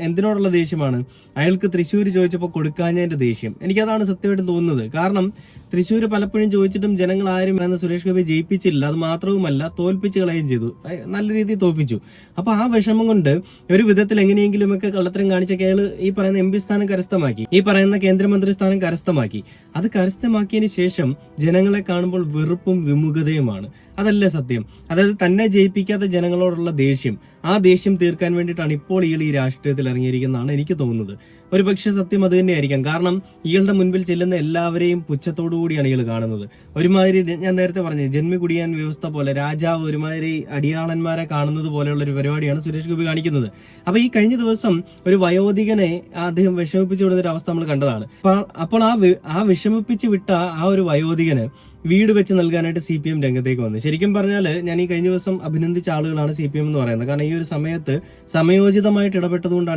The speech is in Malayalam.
എന്തിനോടുള്ള ദേഷ്യമാണ്? അയാൾക്ക് തൃശ്ശൂർ ചോദിച്ചപ്പോൾ കൊടുക്കാഞ്ഞതിന്റെ ദേഷ്യം. എനിക്കതാണ് സത്യമായിട്ടും തോന്നുന്നത്. കാരണം തൃശ്ശൂർ പലപ്പോഴും ചോദിച്ചിട്ടും ജനങ്ങൾ ആരും സുരേഷ് ഗോപി ജയിപ്പിച്ചില്ല. അത് മാത്രവുമല്ല, തോൽപ്പിച്ച് കളയുകയും ചെയ്തു. നല്ല രീതിയിൽ തോൽപ്പിച്ചു. അപ്പൊ ആ വിഷമം കൊണ്ട് ഒരു വിധത്തിൽ എങ്ങനെയെങ്കിലുമൊക്കെ കള്ളത്തരം കാണിച്ചൊക്കെ അയാൾ ഈ പറയുന്ന MP സ്ഥാനം കരസ്ഥമാക്കി, ഈ പറയുന്ന കേന്ദ്രമന്ത്രി സ്ഥാനം കരസ്ഥമാക്കി. അത് കരസ്ഥമാക്കിയതിന് ശേഷം ജനങ്ങളെ കാണുമ്പോൾ വെറുപ്പും വിമുഖതയുമാണ്. അതല്ലേ സത്യം? അതായത് തന്നെ ജയിപ്പിക്കാത്ത ജനങ്ങളോടുള്ള ദേഷ്യം, ആ ദേഷ്യം തീർക്കാൻ വേണ്ടിയിട്ടാണ് ഇപ്പോൾ ഇയാൾ ഈ രാഷ്ട്രീയത്തിൽ ഇറങ്ങിയിരിക്കുന്നതാണ് എനിക്ക് തോന്നുന്നത്. ഒരുപക്ഷെ സത്യം അത് തന്നെയായിരിക്കാം. കാരണം ഇയാളുടെ മുൻപിൽ ചെല്ലുന്ന എല്ലാവരെയും പുച്ഛത്തോടുകൂടിയാണ് ഇയാൾ കാണുന്നത്. ഒരുമാതിരി ഞാൻ നേരത്തെ പറഞ്ഞു, ജന്മി കുടിയാൻ വ്യവസ്ഥ പോലെ രാജാവ് ഒരുമാതിരി അടിയാളന്മാരെ കാണുന്നത് പോലെയുള്ള ഒരു പരിപാടിയാണ് സുരേഷ് ഗോപി കാണിക്കുന്നത്. അപ്പൊ ഈ കഴിഞ്ഞ ദിവസം ഒരു വയോധികനെ അദ്ദേഹം വിഷമിപ്പിച്ചു വിടുന്ന ഒരു അവസ്ഥ നമ്മൾ കണ്ടതാണ്. അപ്പോൾ ആ വിഷമിപ്പിച്ച് വിട്ട ആ ഒരു വയോധികന് വീട് വെച്ച് നൽകാനായിട്ട് CPM രംഗത്തേക്ക് വന്നു. ശരിക്കും പറഞ്ഞാൽ ഞാൻ ഈ കഴിഞ്ഞ ദിവസം അഭിനന്ദിച്ച ആളുകളാണ് CPM എന്ന് പറയുന്നത്. കാരണം ഈ ഒരു സമയത്ത് സമയോചിതമായിട്ട് ഇടപെട്ടതുകൊണ്ടാണ്